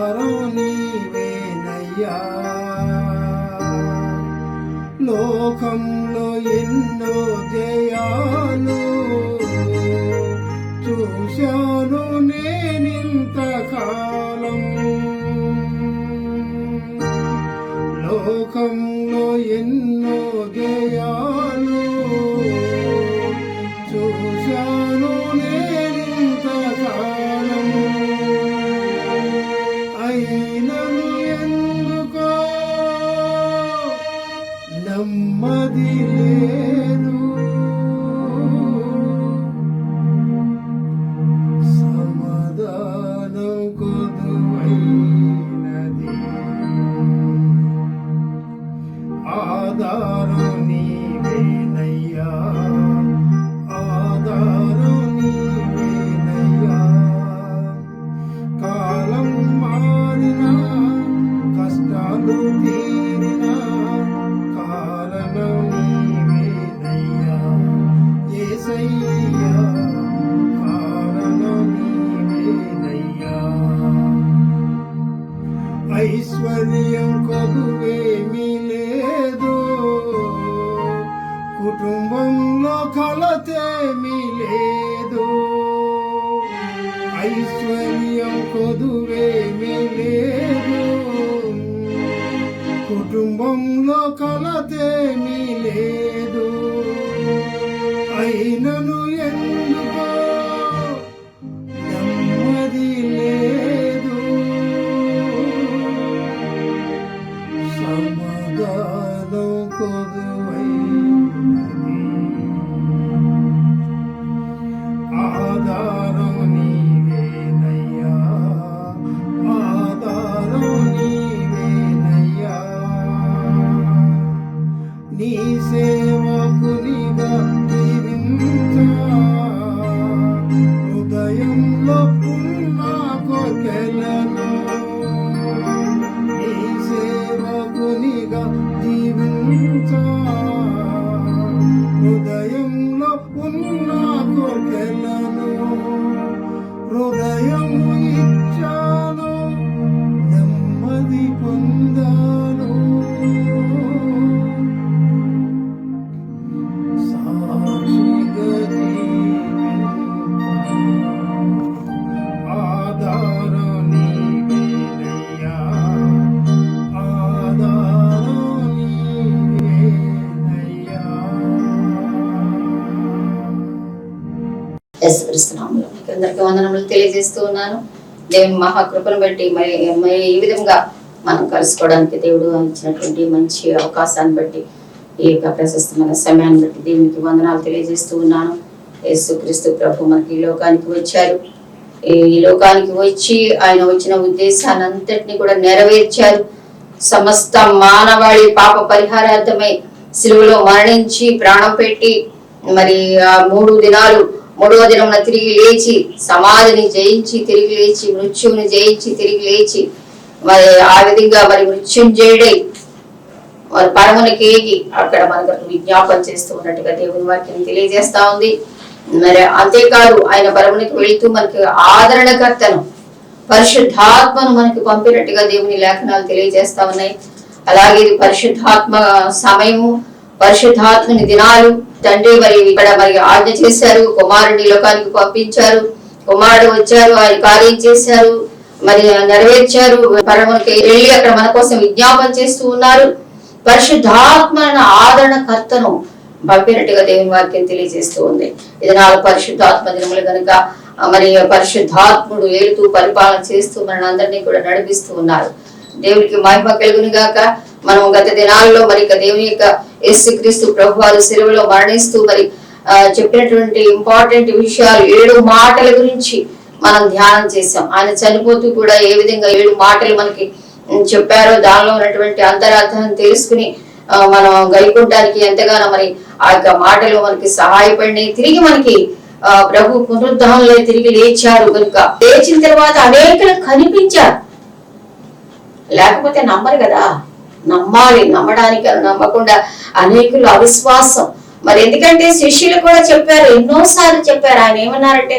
ఆధారం నీవేనయ్యా. లోకంలో ఎన్నో జయాలు చూశాను నేనింతకాలం. లోకంలో ఎన్నో జయాలు చూశాను నేనింతకాలం. అయినను ఎందుకో నెమ్మది లేదు, సమాధానం కొదువైనది. ఆధారం నీవేనయ్యా, ఆధారం నీవేనయ్యా. కాలం మారినా కష్టాలు తీరినా కారణం నీవేనయ్యా యేసయ్యా, కారణం నీవేనయ్యా. ఐశ్వర్యం కొదువేమీ లేదు, కుటుంబంలో కలతేమీ లేదు. ఐశ్వర్యం కొదువేమీ లేదు, కుటుంబంలో కలతేమీ లేదు. అయినను ఎందుకో నెమ్మది లేదు, సమాధానం కొదువైనది. ఆధారం నీవేనయ్యా, ఆధారం నీవేనయ్యా. నీ సేవకునిగా జీవించా, హృదయంలో ఉన్న కోర్కెలను. నీ సేవకునిగా జీవించా, హృదయంలో ఉన్న కోర్కెలను. హృదయము ఇచ్చాను, నెమ్మది పొందాను. సాక్షిగా ఆధారం నీవేనయ్యా, ఆధారం నీవేనయ్యా. యేసుక్రీస్తు నామములో మీకు అందరికీ వందనములు తెలియజేస్తూ ఉన్నాను. దేవుని మహాకృపను బట్టి మరి ఈ విధంగా మనం కలుసుకోవడానికి దేవుడు ఇచ్చినటువంటి మంచి అవకాశాన్ని బట్టి, ఈ యొక్క ప్రశస్తమైన సమయాన్ని బట్టి దేవునికి వందనాలు తెలియజేస్తూ ఉన్నాను. యేసుక్రీస్తు ప్రభు మనకి ఈ లోకానికి వచ్చారు. ఈ లోకానికి వచ్చి ఆయన వచ్చిన ఉద్దేశాన్ని అంతటినీ కూడా నెరవేర్చారు. సమస్త మానవాళి పాప పరిహారార్థమై సిలువలో మరణించి ప్రాణం పెట్టి మరి ఆ 3 దినాలు 3వ దినమున తిరిగి లేచి సమాధిని జయించి తిరిగి లేచి మృత్యువుని జయించి తిరిగి లేచి మరి ఆ విధంగా మరి మృత్యుంజయుడై మరి పరమునికి ఏగి అక్కడ మనకు విజ్ఞాపన చేస్తూ ఉన్నట్టుగా దేవుని వాక్యం తెలియజేస్తా ఉంది. మరి అంతేకాదు ఆయన పరమునికి వెళుతూ మనకి ఆదరణకర్తను పరిశుద్ధాత్మను మనకి పంపినట్టుగా దేవుని లేఖనాలు తెలియజేస్తా ఉన్నాయి. అలాగే ఇది పరిశుద్ధాత్మ సమయము, పరిశుద్ధాత్మని దినాలు. తండ్రి మరి ఇక్కడ మరి ఆజ్ఞ చేశారు, కుమారుని లోకానికి పంపించారు, కుమారుడు వచ్చారు, ఆయన కార్యం చేశారు, మరి నెరవేర్చారు. పరమునికి వెళ్ళి అక్కడ మన కోసం విజ్ఞాపన చేస్తూ ఉన్నారు. పరిశుద్ధాత్మ ఆదరణకర్తను పంపినట్టుగా దేవుని వాక్యం తెలియజేస్తూ ఉంది. ఇది 4 పరిశుద్ధాత్మ దినములు కనుక మరి పరిశుద్ధాత్ముడు ఏలుతూ పరిపాలన చేస్తూ మన అందరినీ కూడా నడిపిస్తూ ఉన్నారు. దేవునికి మహిమ కలుగును గాక. మనం గత దినాల్లో మరి దేవుని యొక్క యేసుక్రీస్తు ప్రభువారు సిలువలో మరణిస్తూ మరి చెప్పినటువంటి ఇంపార్టెంట్ విషయాలు 7 మాటల గురించి మనం ధ్యానం చేసాం. ఆయన చనిపోతూ కూడా ఏ విధంగా 7 మాటలు మనకి చెప్పారో దానిలో ఉన్నటువంటి అంతరార్థాన్ని తెలుసుకుని మనం గైకుంటానికి ఎంతగానో మరి ఆ యొక్క మాటలు మనకి సహాయపడినాయి. తిరిగి మనకి ప్రభు పునరుద్ధానంలో తిరిగి లేచారు కనుక లేచిన తర్వాత అనేకులు కనిపించారు. లేకపోతే నమ్మరు కదా, నమ్మాలి. నమ్మడానికి నమ్మకుండా అనేకులు అవిశ్వాసం. మరి ఎందుకంటే శిష్యులు కూడా చెప్పారు, ఎన్నోసార్లు చెప్పారు. ఆయన ఏమన్నారంటే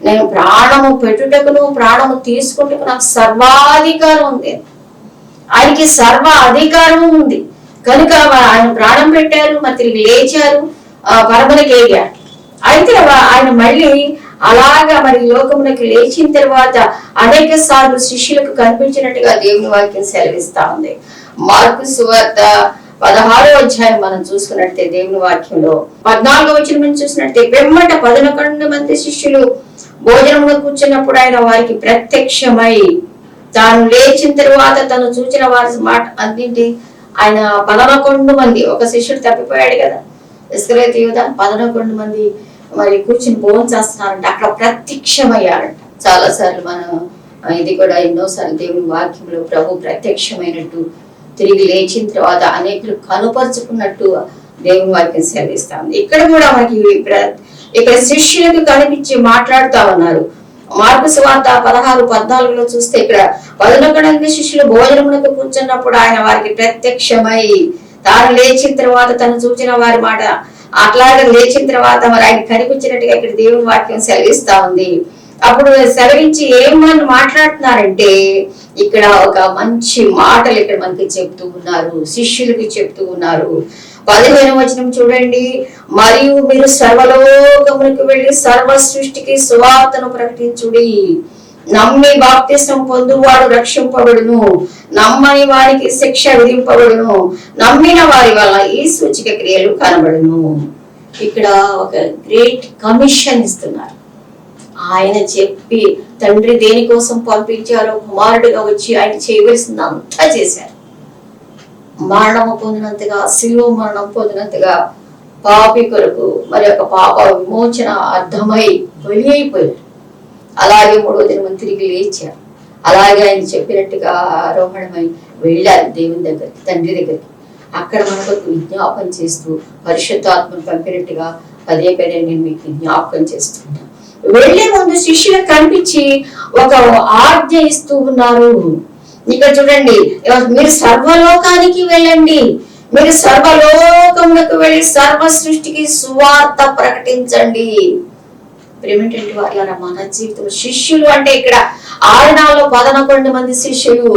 నేను ప్రాణము పెట్టుటకును ప్రాణము తీసుకుంటకు నాకు సర్వాధికారం ఉంది. ఆయనకి సర్వ అధికారము ఉంది కనుక ఆయన ప్రాణం పెట్టారు, మరి తిరిగి లేచారు, పరమునకి ఎగారు. అయితే ఆయన మళ్ళీ అలాగా మరి లోకమునకు లేచిన తర్వాత అనేక సార్లు శిష్యులకు కనిపించినట్టుగా దేవుని వాక్యం సెలవిస్తా ఉంది. మార్కు సువార్త 16వ అధ్యాయం మనం చూసుకున్నట్టే దేవుని వాక్యంలో 14వ వచనం మనం చూసినట్టే, వెమ్మట 11 మంది శిష్యులు భోజనంలో కూర్చున్నప్పుడు ఆయన వారికి ప్రత్యక్షమై తాను లేచిన తరువాత తను చూచిన వారి మాట అందింటి. ఆయన 11 మంది, ఒక శిష్యుడు తప్పిపోయాడు కదా ఇస్కరియోతు యూదా, 11 మంది మరి కూర్చుని భోజనం చేస్తున్నారంట, అక్కడ ప్రత్యక్షమయ్యారంట. చాలా సార్లు మనం ఇది కూడా ఎన్నోసార్లు దేవుని వాక్యంలో ప్రభు ప్రత్యక్షమైనట్టు తిరిగి లేచిన తర్వాత అనేకులు కనుపరుచుకున్నట్టు దేవుని వాక్యం సెలవిస్తాం. ఇక్కడ కూడా మనకి ఇక్కడ శిష్యులకు కనిపించి మాట్లాడుతా ఉన్నారు. మార్కు సువార్త 16-14లో చూస్తే ఇక్కడ 11 శిష్యులు భోజనమునకు కూర్చున్నప్పుడు ఆయన వారికి ప్రత్యక్షమై తాను లేచిన తర్వాత తను చూచిన వారి మాట అట్లాగే లేచిన తర్వాత మరి ఆయన కనిపించినట్టుగా ఇక్కడ దేవుని వాక్యం సెలవిస్తా ఉంది. అప్పుడు సెలవించి ఏమని మాట్లాడుతున్నారంటే ఇక్కడ ఒక మంచి మాటలు ఇక్కడ మనకి చెప్తూ ఉన్నారు, శిష్యులకి చెప్తూ ఉన్నారు. 15వ వచనం చూడండి, మరియు మీరు సర్వలోకములకు వెళ్ళి సర్వ సృష్టికి సువార్తను ప్రకటించుడి. నమ్మి బాప్తిస్మం పొందువాడు రక్షింపబడును, నమ్మని వారికి శిక్ష విధింపబడును, నమ్మిన వారి వల్ల ఈ సూచిక క్రియలు కనబడును. ఇక్కడ ఒక గ్రేట్ కమిషన్ ఇస్తున్నారు. ఆయన చెప్పి తండ్రి దేనికోసం పంపించారో కుమారుడిగా వచ్చి ఆయన చేయవలసింది అంతా చేశారు. మరణము పొందినంతగా, శిలువ మరణం పొందినంతగా పాపి కొరకు మరి ఒక పాప విమోచన అర్థమై బలి అయిపోయారు. అలాగే 3వ దినం తిరిగి లేచారు. అలాగే ఆయన చెప్పినట్టుగా ఆరోహణమై వెళ్ళారు దేవుని దగ్గరికి, తండ్రి దగ్గరికి. అక్కడ మనకు విజ్ఞాపం చేస్తూ పరిశుద్ధాత్మను పంపినట్టుగా పదే నేను మీకు జ్ఞాపకం చేస్తున్నాను. వెళ్లే ముందు శిష్యులకు కనిపించి ఒక ఆజ్ఞ ఇస్తూ ఉన్నారు. ఇక్కడ చూడండి, మీరు సర్వలోకానికి వెళ్ళండి, మీరు సర్వలోకములకు వెళ్ళి సర్వ సృష్టికి సువార్త ప్రకటించండి. ప్రేమేంటంటే వాళ్ళ మన జీవితం శిష్యులు అంటే ఇక్కడ 11 మంది శిష్యులు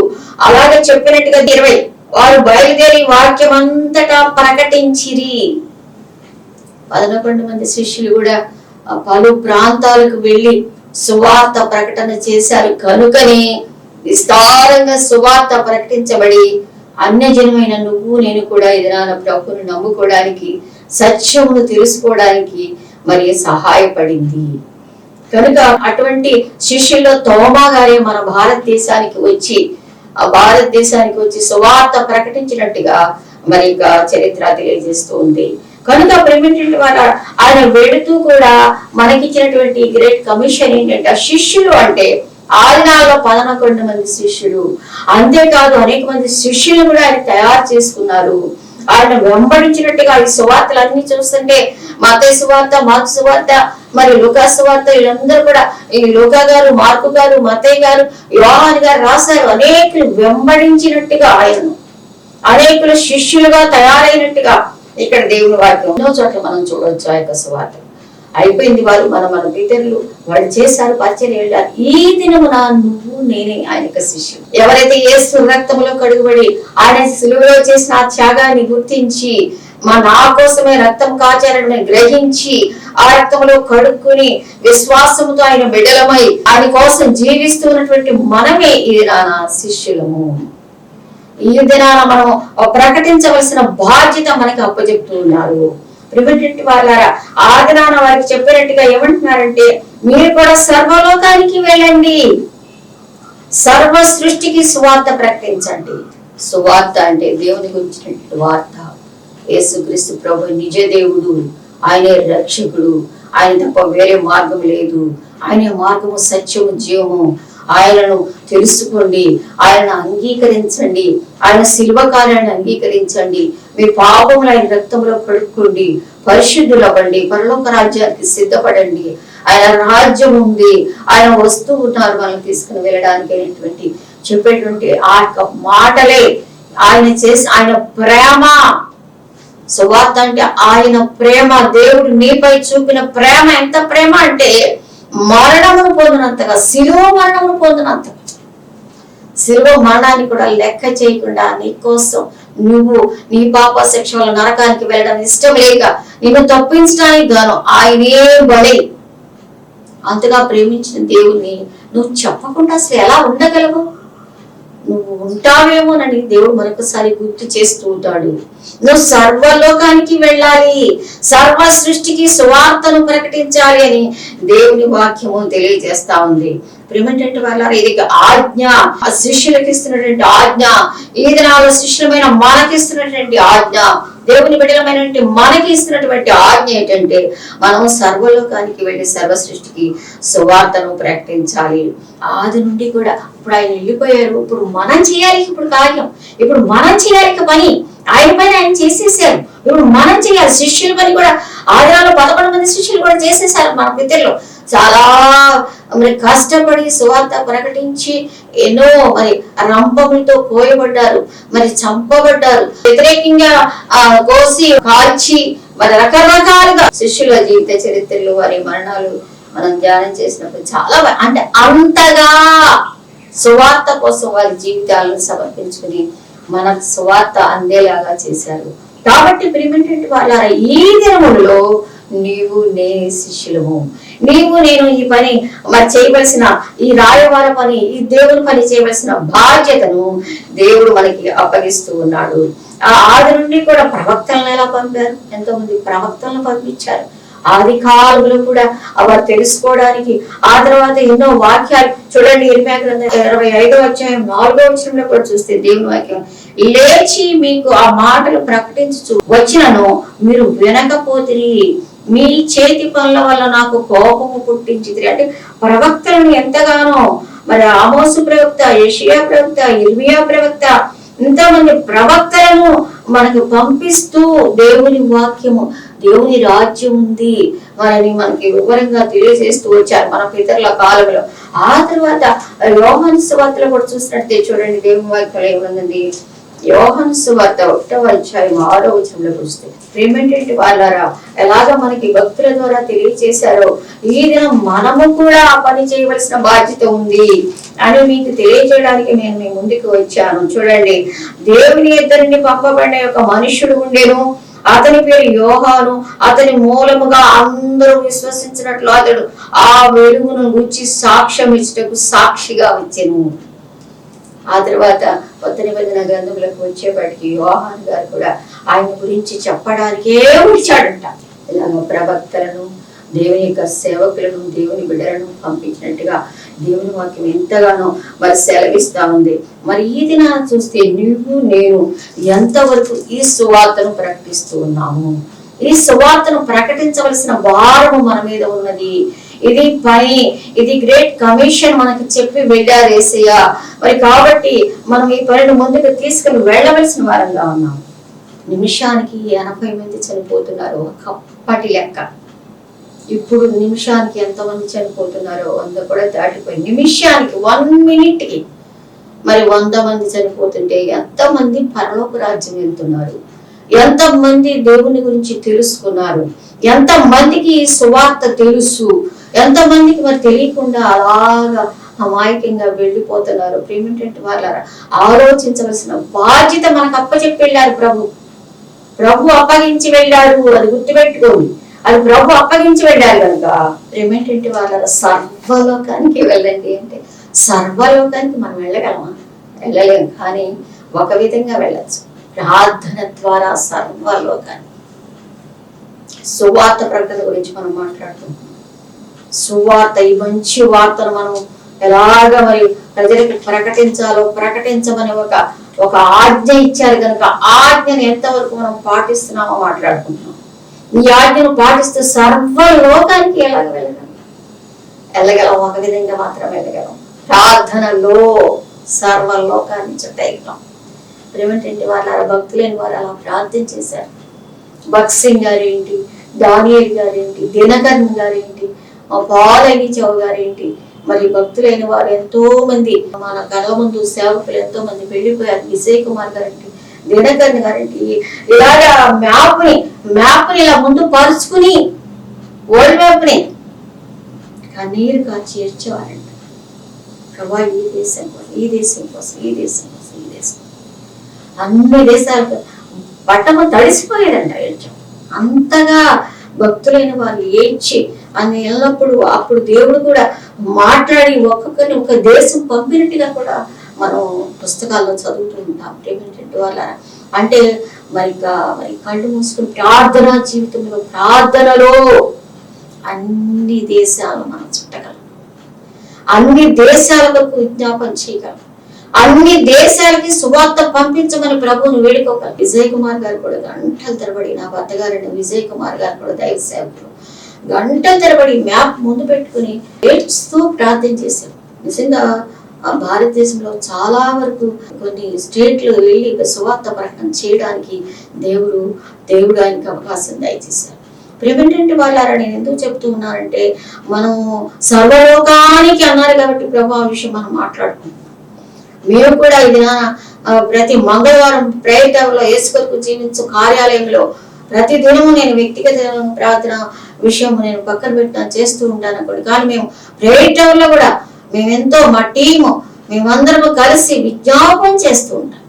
అలాగే చెప్పినట్టుగా 20 వారు బయలుదేరి వాక్యం అంతటా ప్రకటించిరి. 11 మంది శిష్యులు కూడా పలు ప్రాంతాలకు వెళ్ళి సువార్త ప్రకటన చేశారు. కనుకని విస్తారంగా సువార్త ప్రకటించబడి అన్యజనమైన నువ్వు నేను కూడా ఎదురాన ప్రభువును నమ్ముకోవడానికి, సత్యమును తెలుసుకోవడానికి మరి సహాయపడింది. కనుక అటువంటి శిష్యుల్లో తోమా గారే మన భారతదేశానికి వచ్చి సువార్త ప్రకటించినట్టుగా మరి చరిత్ర తెలియజేస్తూ ఉంది. కనుక ప్రేమించిన వారు ఆయన వెళుతూ కూడా మనకిచ్చినటువంటి గ్రేట్ కమిషన్ ఏంటంటే శిష్యులు అంటే 11 మంది శిష్యులు. అంతేకాదు అనేక మంది శిష్యులు కూడా ఆయన తయారు చేసుకున్నారు. ఆయన వెంబడించినట్టుగా ఈ సువార్తలన్నీ చూస్తుంటే మత్తయి సువార్త, మార్కు సువార్త, మరి లూకా సువార్త, వీళ్ళందరూ కూడా ఈ లూకా గారు, మార్కు గారు, మత్తయి గారు, యోహాను గారు రాశారు. అనేకులు వెంబడించినట్టుగా ఆయనను, అనేకులు శిష్యులుగా తయారైనట్టుగా ఇక్కడ దేవుని వాక్యం ఎన్నో చోట్ల మనం చూడవచ్చు. ఆ యొక్క సువార్త అయిపోయింది, వారు మన పితరులు వాళ్ళు చేశారు, పరిచయం వెళ్ళారు. ఈ దినమున నువ్వు నేనే ఆయన యొక్క శిష్యులు. ఎవరైతే యేసు రక్తంలో కడుగుబడి ఆయన సిలువలో చేసిన ఆ త్యాగాన్ని గుర్తించి నా కోసమే రక్తం కాచారని గ్రహించి ఆ రక్తంలో కడుక్కుని విశ్వాసంతో ఆయన బిడ్డలమై ఆయన కోసం జీవిస్తున్నటువంటి మనమే ఈ దినాన శిష్యులము. ఈ దినాన మనం ప్రకటించవలసిన బాధ్యత మనకి అప్పచెప్తూ ఉన్నారు. ప్రిమిటెంట్ వాళ్ళారా, ఆ దినాన వారికి చెప్పినట్టుగా ఏమంటున్నారంటే మీరు కూడా సర్వలోకానికి వెళ్ళండి, సర్వ సృష్టికి సువార్త ప్రకటించండి. సువార్త అంటే దేవుని గురించినటువంటి వార్త. యేసుక్రీస్తు ప్రభు నిజ దేవుడు, ఆయనే రక్షకుడు, ఆయన తప్ప వేరే మార్గం లేదు. ఆయన మార్గము, సత్యము, జీవము. ఆయనను తెలుసుకోండి, ఆయన అంగీకరించండి, ఆయన శిలువ కార్యాన్ని అంగీకరించండి, మీ పాపములు ఆయన రక్తంలో కడుక్కోండి, పరిశుద్ధులు అవ్వండి, పరలోక రాజ్యానికి సిద్ధపడండి. ఆయన రాజ్యం ఉంది, ఆయన వస్తూ ఉన్నారు మనల్ని తీసుకుని వెళ్ళడానికి అనేటువంటి చెప్పేటువంటి ఆ యొక్క మాటలే ఆయన ప్రేమ. సువార్త అంటే ఆయన ప్రేమ. దేవుడు నీపై చూపిన ప్రేమ ఎంత ప్రేమ అంటే మరణమును పొందినంతగా, శిలువ మరణమును పొందినంతగా, శిలువ మరణాన్ని కూడా లెక్క చేయకుండా నీ కోసం నువ్వు నీ పాప శిక్ష వల్ల నరకానికి వెళ్ళడం ఇష్టం లేక నిన్ను తప్పించడానికి గాను ఆయనే బలి. అంతగా ప్రేమించిన దేవుణ్ణి నువ్వు చెప్పకుండా అసలు ఎలా ఉండగలవు? నువ్వు ఉంటావేమోనని దేవుడు మరొకసారి గుర్తు చేస్తూ ఉంటాడు. నువ్వు సర్వలోకానికి వెళ్ళాలి, సర్వ సృష్టికి సువార్తను ప్రకటించాలి అని దేవుని వాక్యము తెలియజేస్తా ఉంది. ప్రేమేంటంటే వాళ్ళ ఇది ఆజ్ఞ, ఆ శిష్యులకు ఇస్తున్నటువంటి ఆజ్ఞ, ఈ దినాల్లో శిష్యులమైన మనకి ఇస్తున్నటువంటి ఆజ్ఞ, దేవుని బిడ్డలమైనటువంటి మనకి ఇస్తున్నటువంటి ఆజ్ఞ ఏంటంటే మనం సర్వలోకానికి వెళ్ళి సర్వ సృష్టికి సువార్తను ప్రకటించాలి. ఆది నుండి కూడా ఇప్పుడు ఆయన వెళ్ళిపోయారు, ఇప్పుడు మనం చేయాలి. ఇప్పుడు కార్యం, ఇప్పుడు మనం చేయాలి పని. ఆయన పని ఆయన చేసేసారు, ఇప్పుడు మనం చేయాలి. శిష్యుల పని కూడా ఆదిలో 11 మంది శిష్యులు కూడా చేసేసారు. మన పితరులు చాలా మరి కష్టపడి సువార్త ప్రకటించి ఎన్నో మరి రంపములతో కోయబడ్డారు, మరి చంపబడ్డారు, వ్యతిరేకంగా కోసి కాల్చి మరి రకరకాలుగా శిష్యుల జీవిత చరిత్రలు వారి మరణాలు మనం ధ్యానం చేసినప్పుడు చాలా అంటే అంతగా సువార్త కోసం వారి జీవితాలను సమర్పించుకుని మన సువార్త అందేలాగా చేశారు. కాబట్టి ప్రియమైనటువంటి వాళ్ళ ఈ దినములలో నీవు నేను శిష్యులము, నీవు నేను ఈ పని మరి చేయవలసిన ఈ రాయవార పని, ఈ దేవుని పని చేయవలసిన బాధ్యతను దేవుడు మనకి అప్పగిస్తూ ఉన్నాడు. ఆది నుండి కూడా ప్రవక్తలను ఎలా పంపారు? ఎంతో మంది ప్రవక్తలను పంపించారు. ఆది కాలంలో కూడా వారు తెలుసుకోవడానికి. ఆ తర్వాత ఎన్నో వాక్యాలు చూడండి, ఇర్మియా గ్రంథం 25వ అధ్యాయం 4వ వచనంలో కూడా చూస్తే దేవుని వాక్యం, లేచి మీకు ఆ మాటలు ప్రకటించు వచ్చినను మీరు వినకపోతిరి, మీ చేతి పనుల వల్ల నాకు కోపము పుట్టించింది. అంటే ప్రవక్తలను ఎంతగానో మరి ఆమోసు ప్రవక్త, యెషయా ప్రవక్త, ఇర్మియా ప్రవక్త, ఇంతమంది ప్రవక్తలను మనకు పంపిస్తూ దేవుని వాక్యము, దేవుని రాజ్యం ఉంది అని మనకి వివరంగా తెలియజేస్తూ వచ్చారు మన పితరుల కాలంలో. ఆ తర్వాత యోహాను సువార్తలో కూడా చూసినట్టే చూడండి, దేవుని వాక్యం ఏముందండి? యోహాను సువార్త 1వ అధ్యాయం 6వ వచనంలో చూస్తే ప్రేమేంటి వాళ్ళారా ఎలాగ మనకి భక్తుల ద్వారా తెలియజేశారో ఈ దినం మనము కూడా ఆ పని చేయవలసిన బాధ్యత ఉంది అని మీకు తెలియజేయడానికి నేను మీ ముందుకు వచ్చాను. చూడండి, దేవుని ఇద్దరిని పంపబడిన ఒక మనుష్యుడు ఉండేను, అతని పేరు యోహాను. అతని మూలముగా అందరూ విశ్వసించినట్లు అతడు ఆ వెలుగును గురించి సాక్ష్యం ఇచ్చుటకు సాక్షిగా వచ్చెను. ఆ తర్వాత కొత్త నిబంధన గ్రంథములకు వచ్చేపాటికి యోహాను గారు కూడా ఆయన గురించి చెప్పడానికే వచ్చాడంట. ఇలాగ ప్రవక్తలను, దేవుని యొక్క సేవకులను, దేవుని బిడ్డలను పంపించినట్టుగా దేవుని వాక్యం ఎంతగానో మరి సెలవిస్తా ఉంది. మరి ఈ దినాన్ని చూస్తే నువ్వు నేను ఎంతవరకు ఈ సువార్తను ప్రకటిస్తూ ఉన్నాము? ఈ సువార్తను ప్రకటించవలసిన భారము మన మీద ఉన్నది. ఇది పని, ఇది గ్రేట్ కమిషన్ మనకి చెప్పి వెళ్ళారు యేసయ్య. మరి కాబట్టి మనం ఈ పనిని ముందుకు తీసుకుని వెళ్ళవలసిన వారంగా ఉన్నాం. నిమిషానికి 80 మంది చనిపోతున్నారు ఒకప్పటి లెక్క. ఇప్పుడు నిమిషానికి ఎంతమంది చనిపోతున్నారో 100 కూడా దాటిపోయి, నిమిషానికి 1 మినిట్కి మరి 100 మంది చనిపోతుంటే ఎంతమంది పరలోక రాజ్యం వెళ్తున్నారు? ఎంతమంది దేవుని గురించి తెలుసుకున్నారు? ఎంతమందికి ఈ సువార్త తెలుసు? ఎంతమందికి మరి తెలియకుండా అలాగా అమాయకంగా వెళ్ళిపోతున్నారు? ప్రేమేంటంటే వాళ్ళారా ఆలోచించవలసిన బాధ్యత మనకు అప్పచెప్పి వెళ్ళారు. ప్రభు అప్పగించి వెళ్ళారు, అది గుర్తుపెట్టుకోండి. అది ప్రభు అప్పగించి వెళ్ళారు కనుక ప్రేమేంటంటే వాళ్ళ సర్వలోకానికి వెళ్ళండి అంటే సర్వలోకానికి మనం వెళ్ళగలమా? వెళ్ళలేము. కానీ ఒక విధంగా వెళ్ళచ్చు, ప్రార్థన ద్వారా సర్వలోకాన్ని. సువార్త ప్రకటన గురించి మనం మాట్లాడుతున్నాం. సువార్త, ఈ మంచి వార్తను మనం ఎలాగ మరి ప్రజలకు ప్రకటించాలో ప్రకటించమని ఒక ఆజ్ఞ ఇచ్చారు కనుక ఆజ్ఞను ఎంతవరకు మనం పాటిస్తున్నామో మాట్లాడుకుంటున్నాం. ఈ ఆజ్ఞను పాటిస్తూ సర్వలోకానికి ఎలాగ వెళ్ళగలం? ఒక విధంగా మాత్రం వెళ్ళగలం, ప్రార్థనలో సర్వలోకాన్ని చుట్టగలం. ఏమిటంటే వాళ్ళ భక్తులైన వారు అలా ప్రార్థన చేశారు. భక్త్ సింగ్ గారేంటి, దానియేల్ గారేంటి, దినకరన్ గారేంటి, పాలైని చౌ గారేంటి, మరి భక్తులైన వారు ఎంతో మంది మన కళ్ళ ముందు సేవకులు ఎంతో మంది వెళ్ళిపోయారు. విజయ్ కుమార్ గారేంటి, దినకరన్ గారేంటి, ఇలాగా మ్యాప్ని ఇలా ముందు పరుచుకుని వరల్డ్ మ్యాప్ని కన్నీరు కాచి ఏడ్చేవారంట. ప్రభా ఈ దేశం కోసం, ఈ దేశం కోసం, ఈ దేశం కోసం, ఈ దేశం, అన్ని దేశాలకు పట్టము తడిసిపోయేదంట ఏడ్చం. అంతగా భక్తులైన వారు ఏడ్చి అని ఎల్లప్పుడు అప్పుడు దేవుడు కూడా మాట్లాడి ఒక్కొక్కరిని ఒక దేశం పంపినట్టుగా కూడా మనం పుస్తకాల్లో చదువుతూ ఉంటాం. ఏమిటంటే వాళ్ళ అంటే మరి కళ్ళు మూసుకుని ప్రార్థనా జీవితంలో, ప్రార్థనలో అన్ని దేశాలు మనం చుట్టగలం, అన్ని దేశాలకు విజ్ఞాపన చేయగలం, అన్ని దేశాలకి సువార్త పంపించమని ప్రభువుని వేడుకోగలం. విజయ్ కుమార్ గారు కూడా గంటల తరబడి, నా భర్త గారైన విజయ్ కుమార్ గారు కూడా దైవ సేవకులు, గంటల తరబడి మ్యాప్ ముందు పెట్టుకుని ఏడుస్తూ ప్రార్థన చేశారు. నిజంగా భారతదేశంలో చాలా వరకు కొన్ని స్టేట్లు వెళ్ళి సువార్త ప్రకటన చేయడానికి దేవుడు ఆయనకి అవకాశం దయచేశారు. ప్రేమేంటంటే వాళ్ళారా, నేను ఎందుకు చెప్తూ ఉన్నానంటే మనం సర్వలోకానికి అన్నారు కాబట్టి ప్రభు ఆ విషయం మనం మాట్లాడుకుంటున్నాం. మేము కూడా ఇది ప్రతి మంగళవారం ప్రేయర్ టైంలో యేసు కొరకు జీవించు కార్యాలయంలో ప్రతి దినము నేను వ్యక్తిగత ప్రార్థన విషయం నేను పక్కన పెట్టిన చేస్తూ ఉంటాను అనుకోండి. కానీ మేము ప్రేయర్ టైంలో కూడా మేమెంతో మా టీము మేమందరము కలిసి విజ్ఞాపన చేస్తూ ఉంటాం.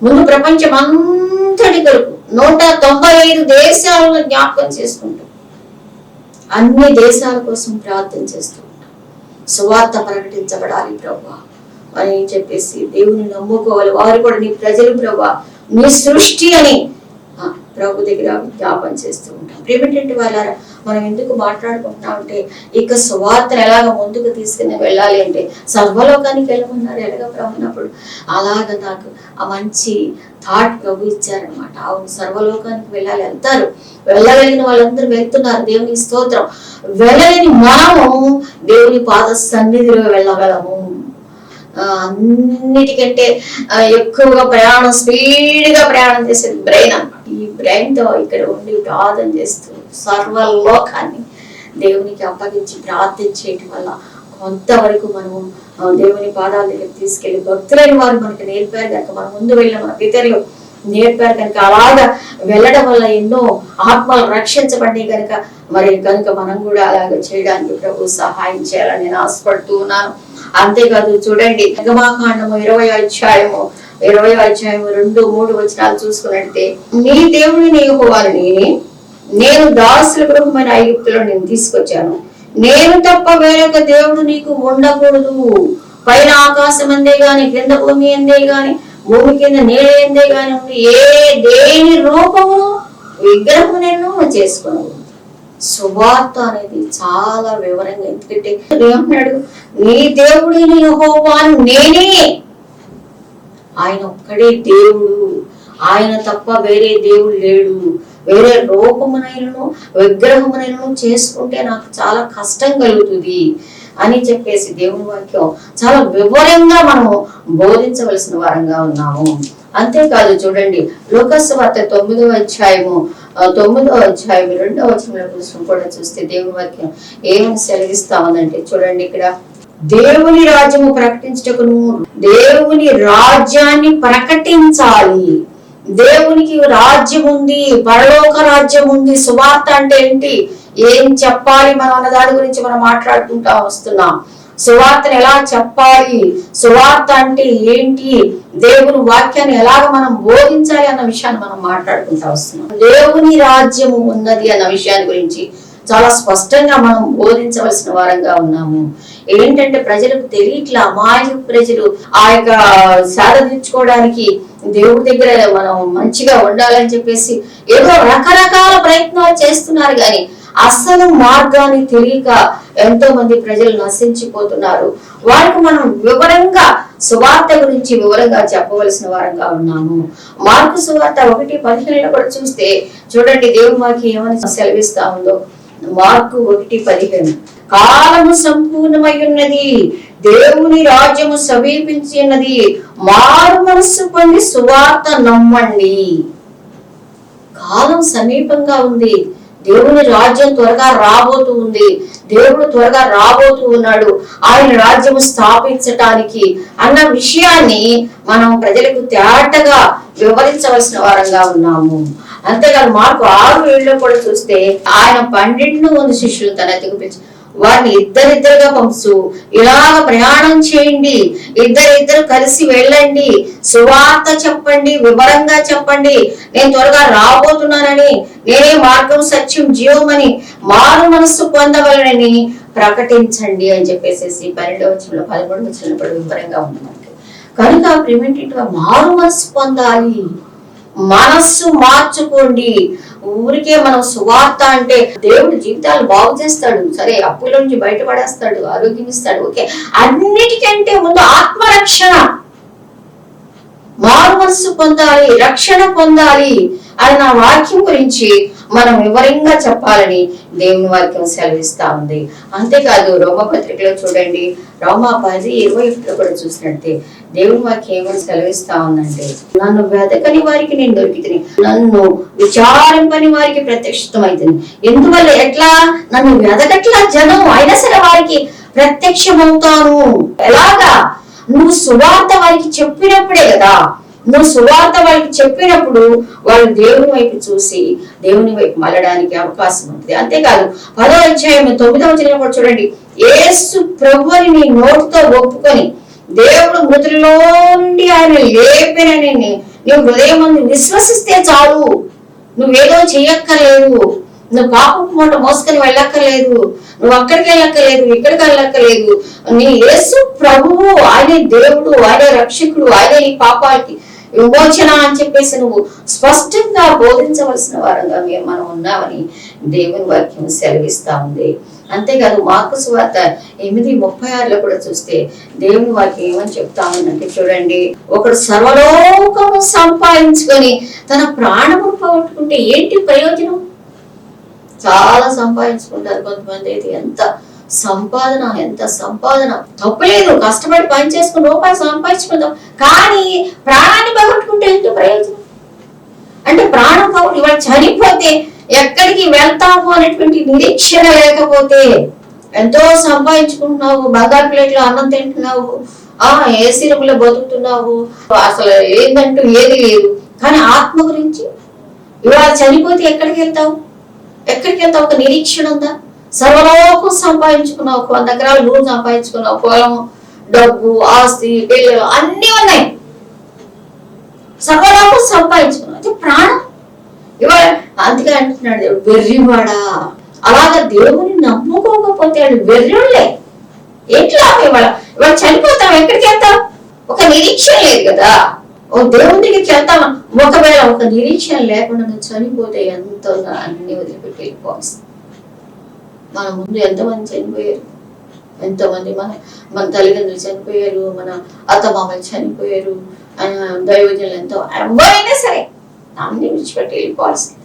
ముందు ప్రపంచం అంతటి కొరకు 195 దేశాలను జ్ఞాపకం చేసుకుంటాం. అన్ని దేశాల కోసం ప్రార్థన చేస్తూ ఉంటాం. సువార్త ప్రకటించబడాలి ప్రభువా అని చెప్పేసి దేవుని నమ్ముకోవాలి. వారు కూడా నీ ప్రజలు ప్రభువా, నీ సృష్టి అని ప్రభు దగ్గర విజ్ఞాపన చేస్తూ ఉంటాం. ఏమిటంటే వాళ్ళారా, మనం ఎందుకు మాట్లాడుకుంటున్నాం అంటే ఇక సువార్తను ఎలాగ ముందుకు తీసుకుని వెళ్ళాలి అంటే సర్వలోకానికి వెళ్ళమన్నారు ఎలాగ ప్రభునప్పుడు. అలాగ నాకు ఆ మంచి థాట్ ప్రభు ఇచ్చారనమాట. అవును, సర్వలోకానికి వెళ్ళాలి, వెళ్తారు, వెళ్ళగలిగిన వాళ్ళందరూ వెళ్తున్నారు, దేవుని స్తోత్రం. వెళ్ళలేని మనము దేవుని పాద సన్నిధిలో వెళ్ళగలము. అన్నిటికంటే ఎక్కువగా స్పీడ్గా ప్రయాణం చేసేది బ్రెయిన్ అన్నమాట. ఈ బ్రెయిన్ తో ఇక్కడ ఉండి ప్రార్థన చేస్తూ సర్వలోకాన్ని దేవునికి అప్పగించి ప్రార్థించేయటం వల్ల కొంతవరకు మనము దేవుని పాదాల దగ్గర తీసుకెళ్లి భక్తులైన వారు మనకి నేర్పారు కనుక, మన ముందు వెళ్ళిన మన పితరులు నేర్పారు కనుక, అలాగా వెళ్ళడం వల్ల ఎన్నో ఆత్మలు రక్షించబడి కనుక మనం కూడా అలాగ చేయడానికి ప్రభు సహాయం చేయాలని నేను ఆశపడుతూ ఉన్నాను. అంతేకాదు చూడండి, నిర్గమాకాండము 20వ అధ్యాయము 2-3 వచనాలు చూసుకున్నట్టే, నీ దేవుడిని యెహోవాని నేను దాసుల గృహమైన ఐగుప్తులో నేను తీసుకొచ్చాను, నేను తప్ప వేరొక దేవుడు నీకు ఉండకూడదు. పైన ఆకాశం అందే గాని, కింద భూమి అందే గాని, భూమి కింద నీళ్ళ అందే గాని ఉండి దేని రూపమును విగ్రహము నేను చేసుకున్నావు. సువార్త అనేది చాలా వివరంగా, ఎందుకంటే ఏమన్నాడు, నీ దేవుడిని యెహోవాను నేనే, ఆయన ఒక్కడే దేవుడు, ఆయన తప్ప వేరే దేవుడు లేడు. వేరే రూపమునైనను విగ్రహమునైనను చేసుకుంటే నాకు చాలా కష్టం కలుగుతుంది అని చెప్పేసి దేవుని వాక్యం చాలా వివరంగా మనము బోధించవలసిన వారంగా ఉన్నాము. అంతేకాదు చూడండి, లూకాసు వార్త 9వ అధ్యాయము 2వ వచనం కూడా చూస్తే దేవుని వాక్యం ఏమని సెలవిస్తా ఉందంటే చూడండి, ఇక్కడ దేవుని రాజ్యము ప్రకటించటకును, దేవుని రాజ్యాన్ని ప్రకటించాలి. దేవునికి రాజ్యం ఉంది, పరలోక రాజ్యం ఉంది. సువార్త అంటే ఏంటి, ఏం చెప్పాలి మనం అన్న దాని గురించి మనం మాట్లాడుకుంటా వస్తున్నాం. సువార్తను ఎలా చెప్పాలి, సువార్త అంటే ఏంటి, దేవుని వాక్యాన్ని ఎలాగ మనం బోధించాలి అన్న విషయాన్ని మనం మాట్లాడుకుంటా వస్తున్నాం. దేవుని రాజ్యము ఉన్నది అన్న విషయాన్ని గురించి చాలా స్పష్టంగా మనం బోధించవలసిన వారంగా ఉన్నాము. ఏంటంటే ప్రజలకు తెలియట్లా, అమాయక ప్రజలు ఆ యొక్క సాధ తీర్చుకోవడానికి దేవుడి దగ్గర మనం మంచిగా ఉండాలని చెప్పేసి ఏదో రకరకాల ప్రయత్నాలు చేస్తున్నారు, కానీ అసలు మార్గాన్ని తెలియక ఎంతో మంది ప్రజలు నశించిపోతున్నారు. వారికి మనం వివరంగా సువార్త గురించి వివరంగా చెప్పవలసిన వారంగా ఉన్నాము. మార్కు సువార్త 1:15 కూడా చూస్తే చూడండి, దేవుని వాక్యం ఏమని సెలవిస్తా ఉందో. మార్కు 1:15, కాలము సంపూర్ణమై ఉన్నది, దేవుని రాజ్యము సమీపించి ఉన్నది, మారు మనస్సు పొంది సువార్త నమ్మండి. కాలం సమీపంగా ఉంది, దేవుని రాజ్యం త్వరగా రాబోతూ ఉంది, దేవుడు త్వరగా రాబోతూ ఉన్నాడు ఆయన రాజ్యము స్థాపించటానికి అన్న విషయాన్ని మనం ప్రజలకు తేటగా వివరించవలసిన వారంగా ఉన్నాము. అంతేకాదు మార్కు 6:7 కూడా చూస్తే ఆయన 12 మంది శిష్యులు తన ఎదుగు పిలిచి వారిని ఇద్దరిద్దరుగా పంపుతూ ఇలాగ ప్రయాణం చేయండి, ఇద్దరిద్దరు కలిసి వెళ్ళండి, సువార్త చెప్పండి, వివరంగా చెప్పండి, నేను త్వరగా రాబోతున్నానని, నేనే మార్గం సత్యం జీవమని, మారు మనస్సు పొందవలనని ప్రకటించండి అని చెప్పేసి 12వ వచనంలో 13వ వచనంలో కూడా వివరంగా ఉంది మనకి. కనుక ప్రిమెంటివ్ మారు మనస్సు పొందాలి, మనస్సు మార్చుకోండి. ఊరికే మనం సువార్త అంటే దేవుడు జీవితాలు బాగు చేస్తాడు, సరే అప్పుల నుంచి బయటపడేస్తాడు, ఆరోగ్యం ఇస్తాడు, ఓకే. అన్నిటికంటే ముందు ఆత్మరక్షణ, మారు మనస్సు పొందాలి, రక్షణ పొందాలి అని నా వాక్యం గురించి మనం వివరంగా చెప్పాలని దేవుని వాక్యం సెలవిస్తా ఉంది. అంతేకాదు రోమపత్రికలో చూడండి, రోమా 10:21 కూడా చూసినట్టే దేవుని వాక్యం ఏమని సెలవిస్తా ఉందంటే, నన్ను వెతకని వారికి నేను దొరికితిని, నన్ను విచారింపని వారికి ప్రత్యక్షమైతుంది. ఎందువల్ల ఎట్లా నన్ను వెతకట్లా జనం, అయినా సరే వారికి ప్రత్యక్షమవుతాను. ఎలాగా? నువ్వు సువార్త వారికి చెప్పినప్పుడే కదా. నువ్వు సువార్త వారికి చెప్పినప్పుడు వాళ్ళు దేవుని వైపు చూసి దేవుని వైపు మళ్ళడానికి అవకాశం ఉంటుంది. అంతేకాదు 10వ అధ్యాయం 9వ వచనం కూడా చూడండి, యేసు ప్రభువుని నీ నోటితో ఒప్పుకొని దేవుడు మృతుల్లో నుండి ఆయన లేపినని నీవు హృదయం విశ్వసిస్తే చాలు. నువ్వేదో చెయ్యక్కర్లేదు, నువ్వు పాపపు మూట మోసుకొని వెళ్ళక్కర్లేదు, నువ్వు అక్కడికి వెళ్ళక్కర్లేదు, ఇక్కడికి వెళ్ళక్కర్లేదు. నీ యేసు ప్రభువు, ఆయనే దేవుడు, ఆయనే రక్షకుడు, ఆయనే నీ పాపాలకి విమోచన అని చెప్పేసి నువ్వు స్పష్టంగా బోధించవలసిన వారంగా మనం ఉన్నామని దేవుని వాక్యం సెలవిస్తా ఉంది. అంతేకాదు మార్కు సువార్త 8:36లో కూడా చూస్తే దేవుని వాక్యం ఏమని చెప్తా ఉందంటే చూడండి, ఒకడు సర్వలోకము సంపాదించుకొని తన ప్రాణము పోగొట్టుకుంటే ఏంటి ప్రయోజనం? చాలా సంపాదించుకుంటారు కొంతమంది, అయితే ఎంత సంపాదన తప్పలేదు, కష్టపడి పని చేసుకుని రూపాయలు సంపాదించుకుందాం, కానీ ప్రాణాన్ని పోగొట్టుకుంటే ఏంటి ప్రయోజనం? అంటే ప్రాణం పోగొట్టు ఇవాళ చనిపోతే ఎక్కడికి వెళ్తాము అనేటువంటి నిరీక్షణ లేకపోతే, ఎంతో సంపాదించుకుంటున్నావు, బంగారు ప్లేట్లో అన్నం తింటున్నావు, ఏసీ రూమ్ లో బతుకుతున్నావు, అసలు ఏంటంటూ ఏది లేదు, కానీ ఆత్మ గురించి ఇవాళ చనిపోతే ఎక్కడికి వెళ్తావు? ఒక నిరీక్షణ ఉందా? సర్వలోకం సంపాదించుకున్నావు, 100 ఎకరాలు భూమి సంపాదించుకున్నావు, పొలం, డబ్బు, ఆస్తి, పిల్లలు అన్ని ఉన్నాయి, సర్వలోకం సంపాదించుకున్నావు, ప్రాణం ఇవాళ అందుకే అంటున్నాడు దేవుడు, వెర్రివాడా, అలాగా దేవుని నమ్ముకోకపోతే వాళ్ళు వెర్రులే. ఎట్లా ఇవాళ చనిపోతాం, ఎక్కడికి వెళ్తాం? ఒక నిరీక్షణ లేదు కదా. ఓ దేవుని దగ్గరికి వెళ్తామా, ఒకవేళ ఒక నిరీక్షణ లేకుండా నువ్వు చనిపోతే ఎంతో అన్ని వదిలిపెట్టి వెళ్ళిపోవాలి. మన ముందు ఎంతమంది చనిపోయారు, ఎంతోమంది మన తల్లిదండ్రులు చనిపోయారు, మన అత్తమామలు చనిపోయారు, దైవజనులు ఎంతో, ఎవరైనా సరే అన్ని విడిచిపెట్టి వెళ్ళిపోవాల్సింది.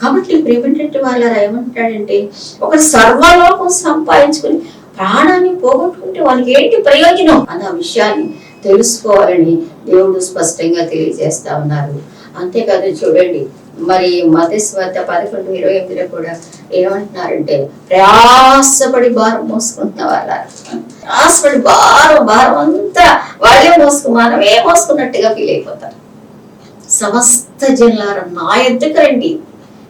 కాబట్టి ప్రేమేంటంటే వాళ్ళ ఏమంటాడంటే, ఒక సర్వలోకం సంపాదించుకుని ప్రాణాన్ని పోగొట్టుకుంటే వాళ్ళకి ఏంటి ప్రయోజనం అన్న విషయాన్ని తెలుసుకోవాలని దేవుడు స్పష్టంగా తెలియజేస్తా ఉన్నారు. అంతేకాదు చూడండి, మరి మత్తయి సువార్త 11:28 కూడా ఏమంటున్నారంటే, ప్రయాసపడి భారం మోసుకుంటున్న వాళ్ళ, ప్రయాసపడి భారం అంతా వాళ్ళే మనమే మోసుకున్నట్టుగా ఫీల్ అయిపోతారు. సమస్త జనులారా నా యొద్దకు రండి,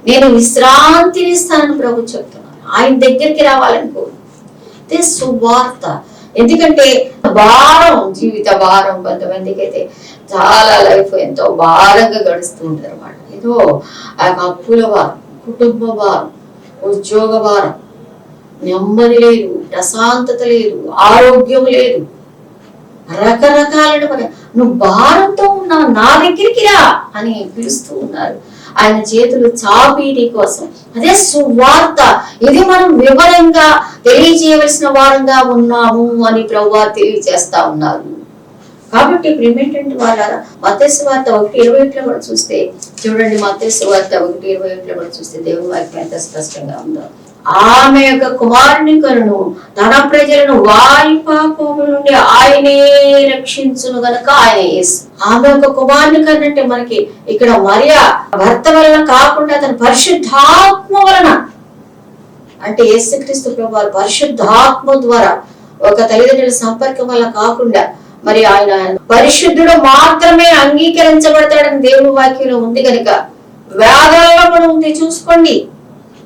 నేను విశ్రాంతిని ఇస్తానని ప్రభు చెప్తున్నాను. ఆయన దగ్గరికి రావాలనుకో, సువార్త. ఎందుకంటే భారం, జీవిత భారం, కొంతమందికి అయితే చాలా లైఫ్ ఎంతో భారంగా గడుస్తూ ఉంటారు అన్నమాట. ఏదో ఆ అప్పుల భారం, కుటుంబ భారం, ఉద్యోగ భారం, నెమ్మది లేదు, ప్రశాంతత లేదు, ఆరోగ్యం లేదు, రకరకాల నువ్వు భారంతో ఉన్నావు, నా దగ్గరికి రా అని పిలుస్తూ ఉన్నారు. ఆయన చేతులు చాపి నీ కోసం. అదే సువార్త. ఇది మనం వివరంగా తెలియజేయవలసిన వారంగా ఉన్నాము అని ప్రభువా తెలియజేస్తా ఉన్నారు. కాబట్టి ప్రిమెంటెంట్ వాళ్ళ మత్తయి సువార్త 1:21 కూడా చూస్తే చూడండి, మత్తయి సువార్త 1:21 కూడా చూస్తే దేవుని వాక్యం ఎంత స్పష్టంగా ఉందో. ఆమె యొక్క కుమారుని కనును తన ప్రజలను వారి పాపముల నుండి ఆయనే రక్షించును గనక ఆయన యేసు. ఆమె యొక్క కుమారుని కనంటే మనకి ఇక్కడ మరియా భర్త వలన కాకుండా తన పరిశుద్ధాత్మ వలన, అంటే యేసుక్రీస్తు ప్రభువు పరిశుద్ధాత్మ ద్వారా ఒక తల్లిదండ్రుల సంపర్కం వల్ల కాకుండా మరి ఆయన పరిశుద్ధుడు మాత్రమే అంగీకరించబడతాడని దేవుని వాక్యంలో ఉంది కనుక వేదాల్లో కూడా ఉంది చూసుకోండి.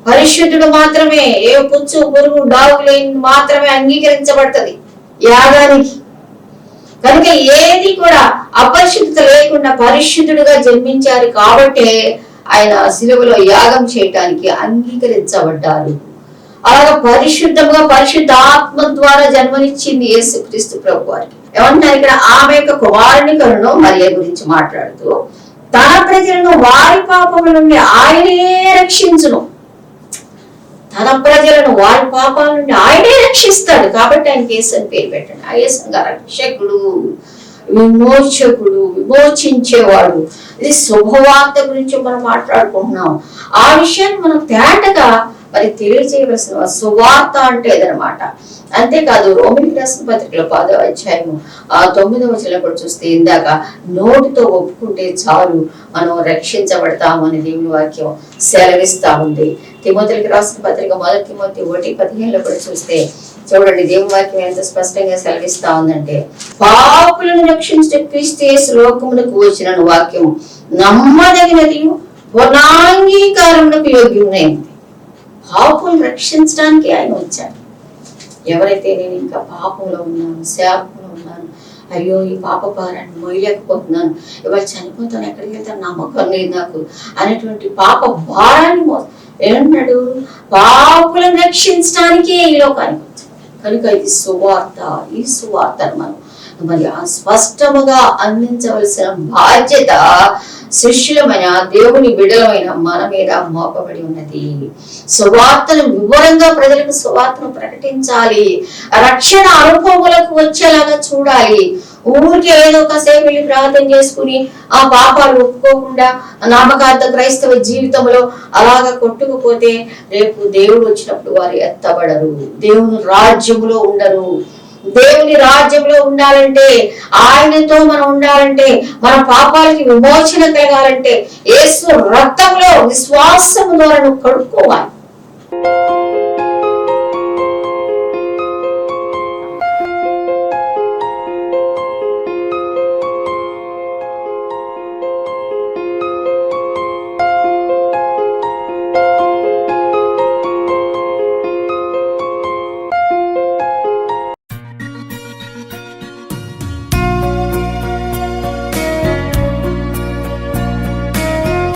పరిశుద్ధుడు మాత్రమే, ఏ పుచ్చు పురుగు డాగు లేని మాత్రమే అంగీకరించబడుతుంది యాగానికి. కనుక ఏది కూడా అపరిశుద్ధత లేకుండా పరిశుద్ధుడుగా జన్మించారు కాబట్టి ఆయన శిలువలో యాగం చేయటానికి అంగీకరించబడ్డారు. అలాగా పరిశుద్ధంగా పరిశుద్ధ ఆత్మ ద్వారా జన్మనిచ్చింది యేసుక్రీస్తు ప్రభు వారికి. ఏమంటారు ఇక్కడ? ఆమె యొక్క కుమారుని కరును మరియ గురించి మాట్లాడుతూ, తన ప్రజలను వారి పాపముల నుండి ఆయనే రక్షించును. తన ప్రజలను వారి పాపాల నుండి ఆయనే రక్షిస్తాడు కాబట్టి ఆయనకి యేసు అని పేరు పెట్టండి. ఆ యేసు రక్షకుడు, విమోచకుడు, విమోచించేవాడు. ఇది శుభవార్త గురించి మనం మాట్లాడుకుంటున్నాం. ఆ విషయాన్ని మనం తేటగా మరి తెలియజేయవలసిన సువార్త అంటే ఇదనమాట. అంతేకాదు రోమిలికి రాసిన పత్రికలో 10వ అధ్యాయము 9వ వచనం కూడా చూస్తే, ఇందాక నోటితో ఒప్పుకుంటే చాలు మనం రక్షించబడతాము అని దేవుని వాక్యం సెలవిస్తా ఉంది. తిమోతికి రాసిన పత్రిక 1 తిమోతి 1:15 కూడా చూస్తే చూడండి, దేవుని వాక్యం ఎంత స్పష్టంగా సెలవిస్తా ఉందంటే, పాపులను రక్షించే క్రీస్తు యేసు లోకమునకు వచ్చిన వాక్యం నమ్మదగినది, పూర్ణాంగీకారమునకు యోగ్యమైనది. పాపులను రక్షించడానికి ఆయన వచ్చాడు. ఎవరైతే నేను ఇంకా పాపంలో ఉన్నాను, శాపంలో ఉన్నాను, అయ్యో ఈ పాప భారాన్ని మోయలేకపోతున్నాను, ఇవాళ చనిపోతాను, ఎక్కడికి వెళ్తాను, నమ్మకం లేదు నాకు అనేటువంటి పాప భారాన్ని ఏమన్నాడు? పాపులను రక్షించడానికే ఈ లోకానికి వచ్చాడు. కనుక ఇది సువార్త. ఈ సువార్తను మనం మరి స్పష్టముగా అందించవలసిన బాధ్యత శిష్యులమైన దేవుని బిడ్డలమైన మన మీద మోపబడి ఉన్నది. సువార్తను వివరంగా ప్రజలకు సువార్తను ప్రకటించాలి. రక్షణ అనుభవములకు వచ్చేలాగా చూడాలి. ఊరికే ఏదో కాసేపు వెళ్ళి ప్రార్థన చేసుకుని ఆ పాపాలు ఒప్పుకోకుండా నామకార్థ క్రైస్తవ జీవితంలో అలాగా కొట్టుకుపోతే రేపు దేవుడు వచ్చినప్పుడు వారు ఎత్తబడరు, దేవుని రాజ్యములో ఉండరు. దేవుని రాజ్యంలో ఉండాలంటే, ఆయనతో మనం ఉండాలంటే, మన పాపాలకి విమోచన కలగాలంటే యేసు రక్తంలో విశ్వాసము ద్వారా కడుక్కోవాలి.